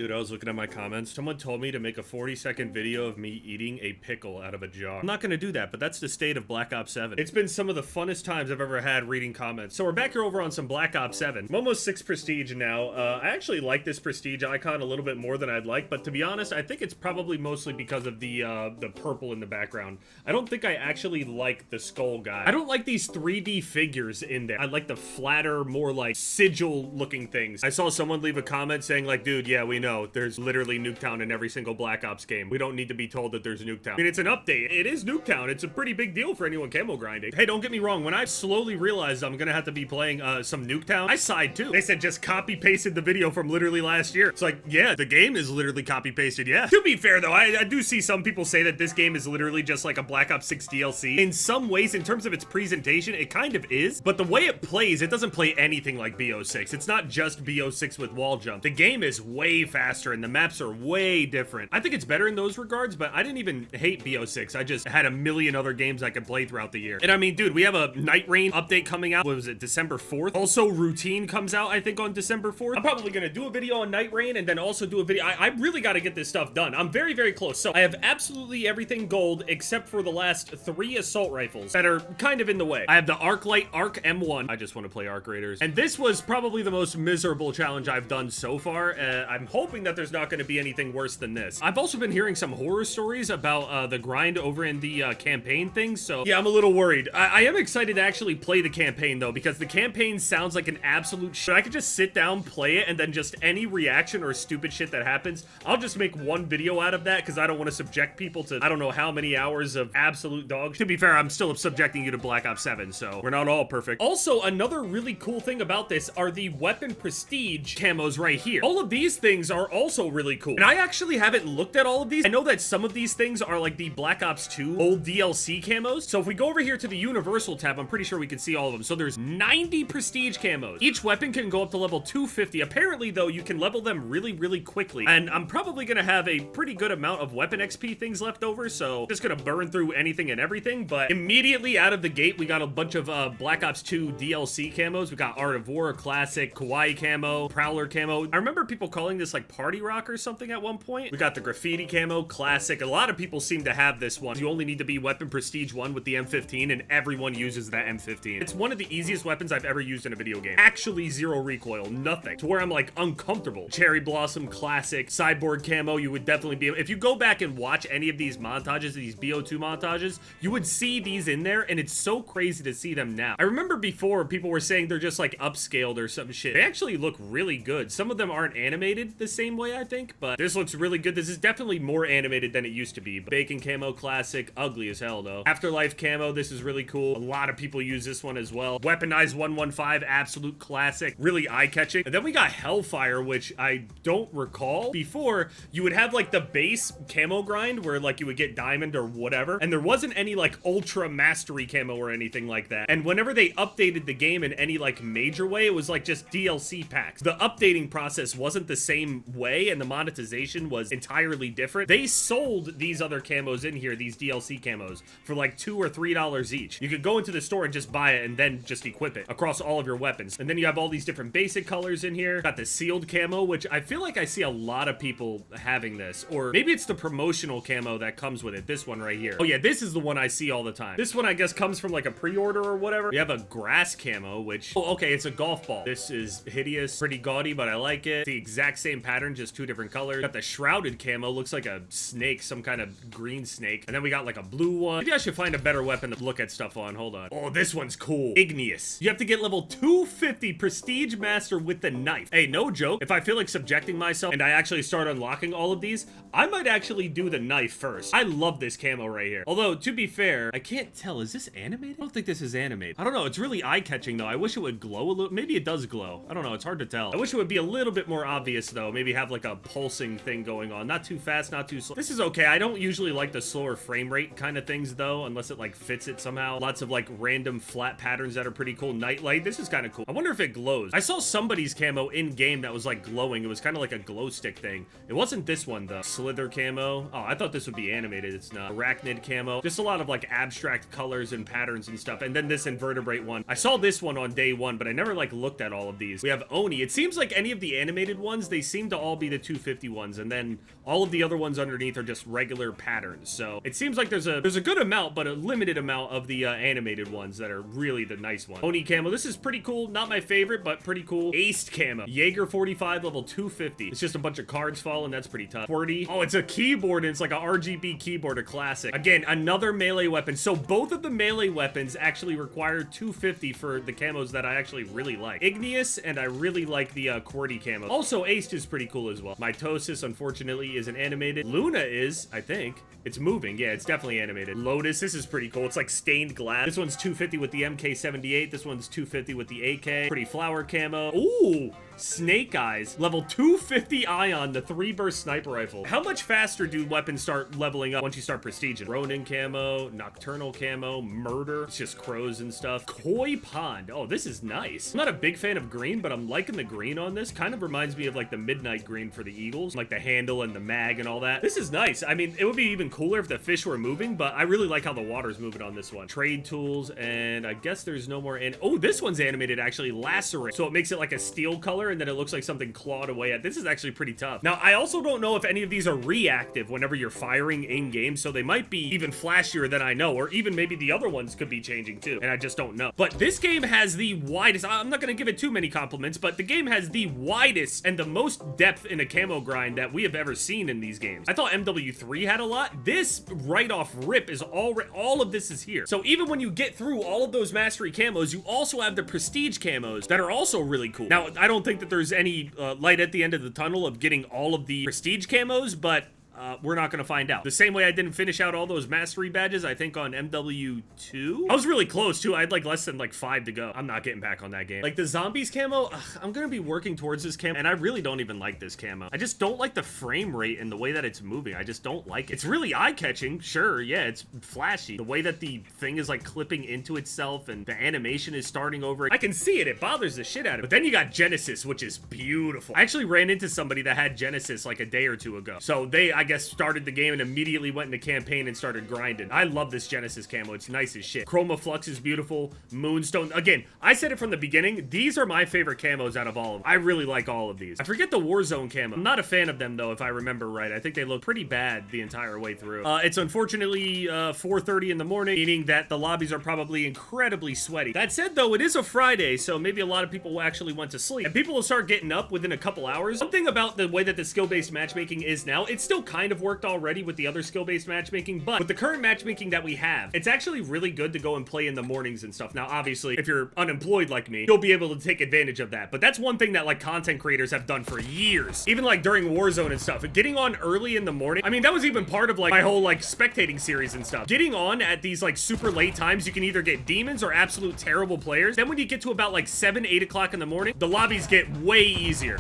Dude, I was looking at my comments. Someone told me to make a 40-second video of me eating a pickle out of a jar. I'm not gonna do that, but that's the state of Black Ops 7. It's been some of the funnest times I've ever had reading comments. So we're back here over on some Black Ops 7. I'm almost 6 prestige now. I actually like this prestige icon a little bit more than I'd like, but to be honest, I think it's probably mostly because of the purple in the background. I don't think I actually like the skull guy. I don't like these 3D figures in there. I like the flatter, more like sigil-looking things. I saw someone leave a comment saying like, dude, yeah, we know there's literally Nuketown in every single Black Ops game. We don't need to be told that there's Nuketown. I mean, it's an update. It is Nuketown. It's a pretty big deal for anyone camo grinding. Hey, don't get me wrong. When I slowly realized I'm gonna have to be playing some Nuketown, I sighed too. They said just copy-pasted the video from literally last year. It's like, yeah, the game is literally copy-pasted, yeah. To be fair though, I do see some people say that this game is literally just like a Black Ops 6 DLC. In some ways, in terms of its presentation, it kind of is, but the way it plays, it doesn't play anything like BO6. It's not just BO6 with wall jump. The game is way faster and the maps are way different. I think it's better in those regards, but I didn't even hate BO6. I just had a million other games I could play throughout the year. And I mean, dude, we have a Night Rain update coming out. What was it, December 4th? Also, Routine comes out, I think, on December 4th. I'm probably gonna do a video on Night Rain and then also do a video. I really gotta get this stuff done. I'm very, very close. So I have absolutely everything gold except for the last 3 assault rifles that are kind of in the way. I have the Arclight Arc M1. I just want to play Arc Raiders. And this was probably the most miserable challenge I've done so far. I'm hoping that there's not going to be anything worse than this. I've also been hearing some horror stories about the grind over in the campaign thing, so yeah, I'm a little worried. I am excited to actually play the campaign though, because the campaign sounds like an absolute shit. I could just sit down, play it, and then just any reaction or stupid shit that happens, I'll just make one video out of that because I don't want to subject people to I don't know how many hours of absolute dog shit. To be fair, I'm still subjecting you to Black Ops 7, so we're not all perfect. Also, another really cool thing about this are the weapon prestige camos right here. All of these things are also really cool. And I actually haven't looked at all of these. I know that some of these things are like the Black Ops 2 old DLC camos. So if we go over here to the Universal tab, I'm pretty sure we can see all of them. So there's 90 prestige camos. Each weapon can go up to level 250. Apparently, though, you can level them really, really quickly. And I'm probably gonna have a pretty good amount of weapon XP things left over, so just gonna burn through anything and everything. But immediately out of the gate, we got a bunch of Black Ops 2 DLC camos. We got Art of War, Classic, Kawaii camo, Prowler camo. I remember people calling this like Party Rock or something at one point. We got the Graffiti camo, Classic. A lot of people seem to have this one. You only need to be Weapon Prestige 1 with the M15, and everyone uses that M15. It's one of the easiest weapons I've ever used in a video game. Actually, zero recoil, nothing. To where I'm like uncomfortable. Cherry Blossom, Classic, Cyborg camo, you would definitely be able, if you go back and watch any of these montages, these BO2 montages, you would see these in there, and it's so crazy to see them now. I remember before people were saying they're just like upscaled or some shit. They actually look really good. Some of them aren't animated the same way, I think, but this looks really good. This is definitely more animated than it used to be. Bacon camo, Classic, ugly as hell though. Afterlife camo, this is really cool. A lot of people use this one as well. Weaponized 115, absolute classic, really eye-catching. And then we got Hellfire, which I don't recall. Before, you would have like the base camo grind where like you would get diamond or whatever, and there wasn't any like ultra mastery camo or anything like that. And whenever they updated the game in any like major way, it was like just DLC packs. The updating process wasn't the same way, and the monetization was entirely different. They sold these other camos in here, these DLC camos, for like $2 or $3 each. You could go into the store and just buy it and then just equip it across all of your weapons. And then you have all these different basic colors in here. Got the sealed camo, which I feel like I see a lot of people having this, or maybe it's the promotional camo that comes with it. This one right here. Oh yeah, this is the one I see all the time. This one I guess comes from like a pre-order or whatever. We have a grass camo, which, oh, okay, it's a golf ball. This is hideous, pretty gaudy, but I like it. The exact same pattern, just 2 different colors. Got the shrouded camo, looks like a snake, some kind of green snake. And then we got like a blue one. Maybe I should find a better weapon to look at stuff on. Hold on. Oh, this one's cool. Igneous. You have to get level 250 Prestige Master with the knife. Hey, no joke. If I feel like subjecting myself and I actually start unlocking all of these, I might actually do the knife first. I love this camo right here. Although, to be fair, I can't tell. Is this animated? I don't think this is animated. I don't know. It's really eye-catching, though. I wish it would glow a little. Maybe it does glow. I don't know. It's hard to tell. I wish it would be a little bit more obvious, though. Maybe have, like, a pulsing thing going on. Not too fast, not too slow. This is okay. I don't usually like the slower frame rate kind of things, though, unless it, like, fits it somehow. Lots of, like, random flat patterns that are pretty cool. Nightlight. This is kind of cool. I wonder if it glows. I saw somebody's camo in-game that was, like, glowing. It was kind of like a glow stick thing. It wasn't this one, though. Slither camo. Oh, I thought this would be animated. It's not. Arachnid camo. Just a lot of, like, abstract colors and patterns and stuff. And then this invertebrate one. I saw this one on day one, but I never, like, looked at all of these. We have Oni. It seems like any of the animated ones, they seem to all be the 250 ones, and then all of the other ones underneath are just regular patterns. So it seems like there's a good amount, but a limited amount of the animated ones that are really the nice ones. Oni camo, this is pretty cool. Not my favorite, but pretty cool. Aced camo, Jaeger 45, level 250. It's just a bunch of cards falling. That's pretty tough. 40. Oh, it's a keyboard, and it's like a RGB keyboard, a classic. Again, another melee weapon. So both of the melee weapons actually require 250 for the camos that I actually really like. Igneous, and I really like the QWERTY camo. Also, Aced is pretty cool as well. Mitosis, unfortunately, isn't animated. Luna is, I think. It's moving. Yeah, it's definitely animated. Lotus, this is pretty cool. It's like stained glass. This one's 250 with the MK78. This one's 250 with the AK. Pretty flower camo. Ooh, Snake Eyes. Level 250 Ion, the 3-burst sniper rifle. How much faster do weapons start leveling up once you start prestiging? Ronin camo, Nocturnal camo, Murder. It's just crows and stuff. Koi Pond. Oh, this is nice. I'm not a big fan of green, but I'm liking the green on this. Kind of reminds me of like the midnight green for the Eagles, like the handle and the mag and all that. This is nice. I mean, it would be even cooler if the fish were moving, but I really like how the water's moving on this one. Trade tools, and I guess there's no more. And oh, this one's animated actually. Lacerate. So it makes it like a steel color, and then it looks like something clawed away at. This is actually pretty tough. Now, I also don't know if any of these are reactive whenever you're firing in game, so they might be even flashier than I know, or even maybe the other ones could be changing too, and I just don't know. But this game has the widest, I'm not gonna give it too many compliments, but the game has the widest and the most depth in a camo grind that we have ever seen in these games. I thought MW3 had a lot. This right off rip is all of this is here. So even when you get through all of those mastery camos, you also have the prestige camos that are also really cool. Now, I don't think that there's any light at the end of the tunnel of getting all of the prestige camos, but we're not gonna find out. The same way I didn't finish out all those mastery badges, I think on MW2. I was really close too. I had like less than like 5 to go. I'm not getting back on that game. Like the zombies camo, I'm gonna be working towards this camo, and I really don't even like this camo. I just don't like the frame rate and the way that it's moving. I just don't like it. It's really eye-catching, sure, yeah, it's flashy. The way that the thing is like clipping into itself and the animation is starting over. I can see it, it bothers the shit out of it. But then you got Genesis, which is beautiful. I actually ran into somebody that had Genesis like a day or two ago. So they, I guess, started the game and immediately went into campaign and started grinding. I love this Genesis camo. It's nice as shit. Chroma Flux is beautiful. Moonstone. Again, I said it from the beginning. These are my favorite camos out of all of them. I really like all of these. I forget the Warzone camo. I'm not a fan of them though, if I remember right. I think they look pretty bad the entire way through. It's unfortunately 4:30 in the morning, meaning that the lobbies are probably incredibly sweaty. That said though, it is a Friday, so maybe a lot of people actually went to sleep. And people will start getting up within a couple hours. One thing about the way that the skill-based matchmaking is now, it's still kind of worked already with the other skill-based matchmaking, but with the current matchmaking that we have, it's actually really good to go and play in the mornings and stuff. Now, obviously, if you're unemployed like me, you'll be able to take advantage of that, but that's one thing that like content creators have done for years. Even like during Warzone and stuff, getting on early in the morning, I mean, that was even part of like my whole like spectating series and stuff. Getting on at these like super late times, you can either get demons or absolute terrible players. Then when you get to about like 7, 8 o'clock in the morning, the lobbies get way easier.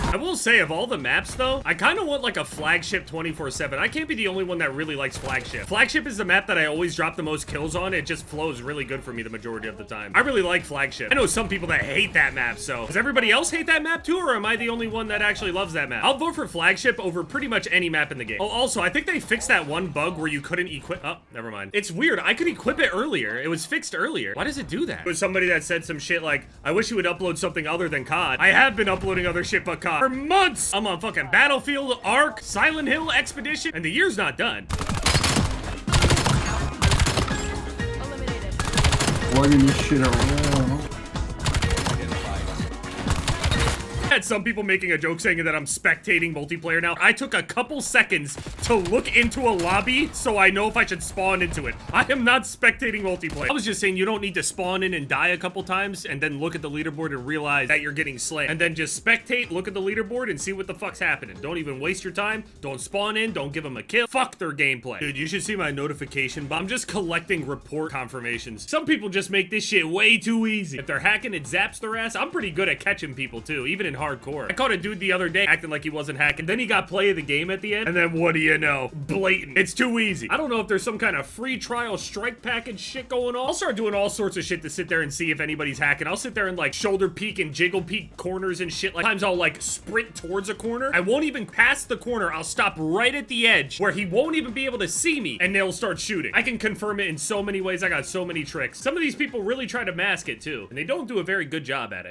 I will say, of all the maps though, I kind of want like a flagship 24/7. I can't be the only one that really likes flagship. Flagship is the map that I always drop the most kills on. It just flows really good for me the majority of the time. I really like flagship. I know some people that hate that map, so does everybody else hate that map too, or am I the only one that actually loves that map? I'll vote for flagship over pretty much any map in the game. Oh, also, I think they fixed that one bug where you couldn't equip. Oh, never mind. It's weird. I could equip it earlier. It was fixed earlier. Why does it do that? It was somebody that said some shit like, I wish you would upload something other than COD. I have been uploading other shit but COD for months. I'm on fucking Battlefield, Ark, Silent Hill, Expedition, and the year's not done. Eliminated. Plugging this shit around. I had some people making a joke saying that I'm spectating multiplayer now. I took a couple seconds to look into a lobby so I know if I should spawn into it. I am not spectating multiplayer. I was just saying you don't need to spawn in and die a couple times and then look at the leaderboard and realize that you're getting slammed. And then just spectate, look at the leaderboard, and see what the fuck's happening. Don't even waste your time. Don't spawn in. Don't give them a kill. Fuck their gameplay. Dude, you should see my notification, but I'm just collecting report confirmations. Some people just make this shit way too easy. If they're hacking, it zaps their ass. I'm pretty good at catching people too, even in hardcore. I caught a dude the other day acting like he wasn't hacking. Then he got play of the game at the end. And then what do you know? Blatant. It's too easy. I don't know if there's some kind of free trial strike package shit going on. I'll start doing all sorts of shit to sit there and see if anybody's hacking. I'll sit there and like shoulder peek and jiggle peek corners and shit. Like times I'll like sprint towards a corner. I won't even pass the corner. I'll stop right at the edge where he won't even be able to see me and they'll start shooting. I can confirm it in so many ways. I got so many tricks. Some of these people really try to mask it too, and they don't do a very good job at it.